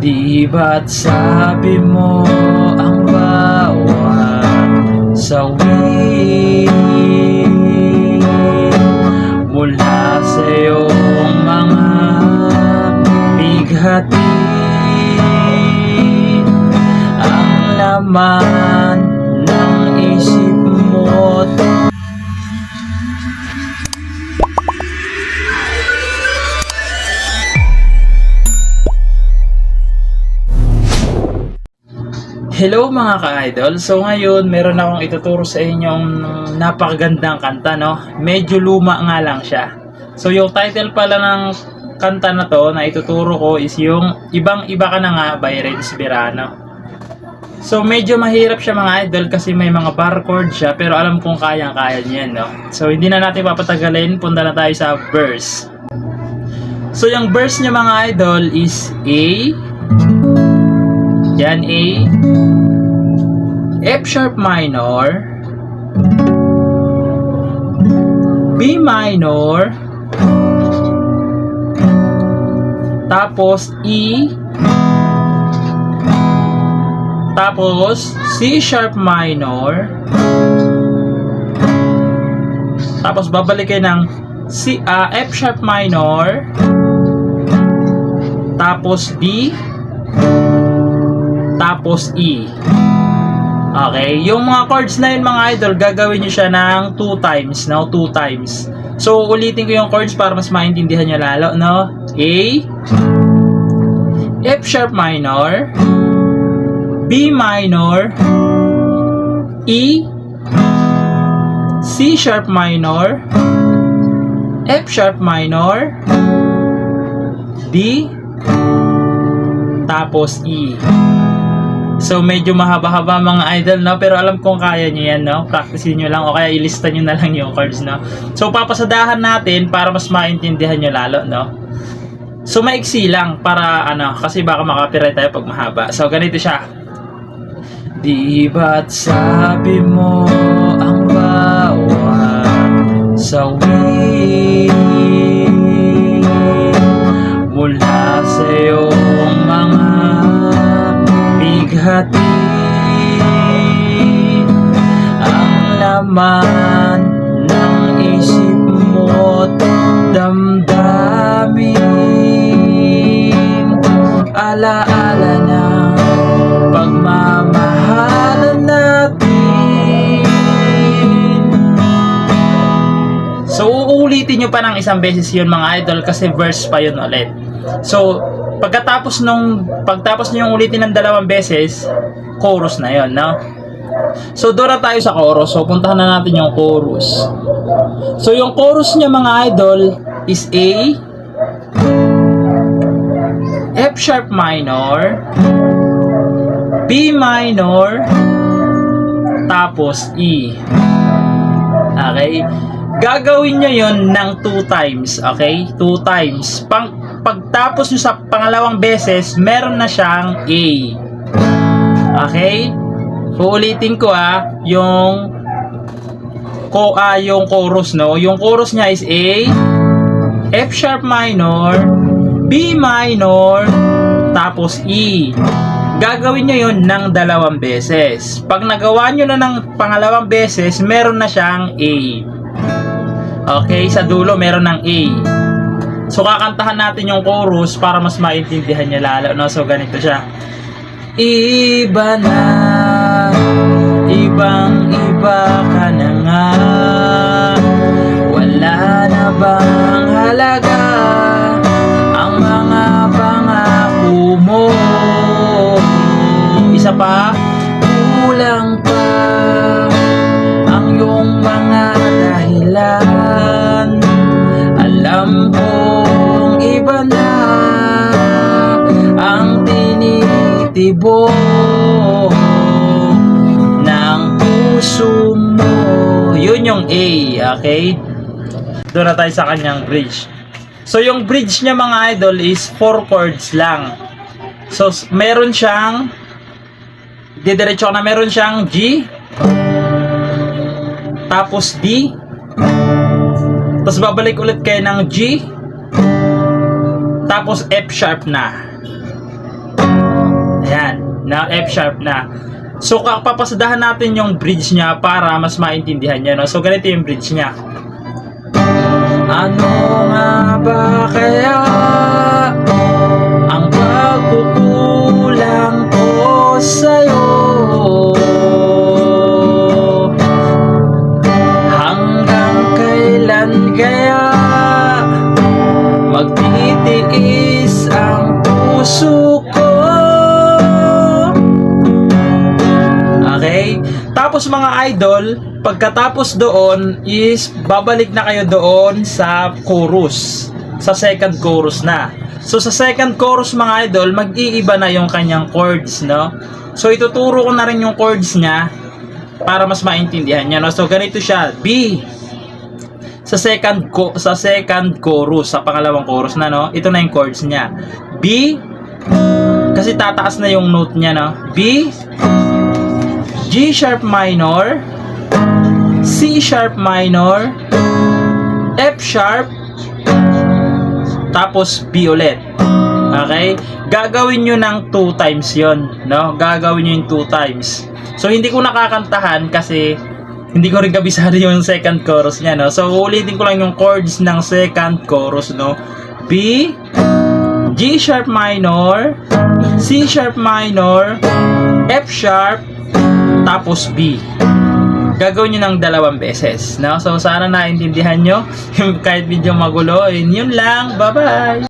Di ba't sabi mo ang bawat sawi mula sa iyong mga bighati ang laman ng isip mo. Hello mga ka-idol. So ngayon meron akong ituturo sa inyong napakagandang kanta, no? Medyo luma nga lang siya. So yung title pala ng kanta na to na ituturo ko is yung Ibang Iba Ka Na Nga by Renz Virano. So medyo mahirap siya mga idol kasi may mga bar chord siya, pero alam kong kayang-kaya niyan, no? So hindi na natin papatagalin, punta na tayo sa verse. So yung verse niya mga idol is A. Yan, A, F sharp minor, B minor, tapos E, tapos C sharp minor, tapos babalik kayo ng F sharp minor, tapos D, tapos E. Okay, yung mga chords na yun mga idol, gagawin nyo siya ng 2 times, no? 2 times. So, ulitin ko yung chords para mas maintindihan nyo lalo, no? A, F sharp minor, B minor, E, C sharp minor, F sharp minor, D, tapos E. So medyo mahaba-haba mga idol, no? Pero alam kong kaya nyo yan, no? Practicein nyo lang o kaya ilista nyo na lang yung chords, no? So papasadahan natin para mas maintindihan nyo lalo, no? So maiksi lang para kasi baka makapiright tayo pag mahaba. So ganito siya. Di ba't sabi mo ang bawat sawi mula sa iyong mga bighati ang laman ng isip mo't damdamin, alaala ng pagmamahalan natin. So uulitin nyo pa ng isang beses yun mga idol kasi verse pa yun ulit. So pagtapos nyo yung ulitin ng 2 beses, chorus na yon, no? So doon na tayo sa chorus. So puntahan na natin yung chorus. So yung chorus niya mga idol is A, F sharp minor, B minor, tapos E. Okay? Gagawin nyo yon ng 2 times. Okay? 2 times. Pagtapos nyo sa pangalawang beses, meron na siyang A. Okay? Uulitin ko yung chorus, no? Yung chorus niya is A, F sharp minor, B minor, tapos E. Gagawin nyo yun ng 2 beses. Pag nagawa nyo na ng pangalawang beses, meron na siyang A. Okay? Sa dulo, meron ng A. So kakantahan natin yung chorus para mas maintindihan niya lalo, no? So ganito siya. Iba na, ibang iba ka na nga, wala na bang halaga ang mga pangako mo? Isa pa, kulang pa ang iyong mga dahilan. Alam kong iba na ang tinitibok ng puso mo. Yun yung A, okay? Doon na tayo sa kanyang bridge. So yung bridge niya mga idol is 4 chords lang. So meron siyang didiretso na, meron siyang G, tapos D, tapos babalik ulit kayo ng G, tapos F sharp na. na F sharp na. So papasadahan natin yung bridge niya para mas maintindihan niyo, no? So ganito yung bridge niya. Ano nga ba kaya ang pagkukulang ko sa'yo? Hanggang kailan kaya magtitiis ang puso ko? Okay? Tapos mga idol, pagkatapos doon is babalik na kayo doon sa chorus. Sa second chorus na. So sa second chorus mga idol, mag-iiba na yung kanyang chords, no? So ituturo ko na rin yung chords niya para mas maintindihan niyo, no? So ganito siya, B. Sa second chorus, sa pangalawang chorus na, no? Ito na yung chords niya. B, kasi tataas na yung note niya, no? B, G sharp minor, C sharp minor, F sharp, tapos B ulit. Okay? Gagawin nyo ng 2 times yon, no? Gagawin nyo yung 2 times. So hindi ko nakakantahan kasi hindi ko rin kabisado yung second chorus niya, no? So ulitin ko lang yung chords ng second chorus, no? B, G sharp minor, C sharp minor, F sharp, tapos B. Gagawin nyo ng 2 beses, no? So sana naintindihan nyo. Kahit medyo magulo, yun lang. Bye bye.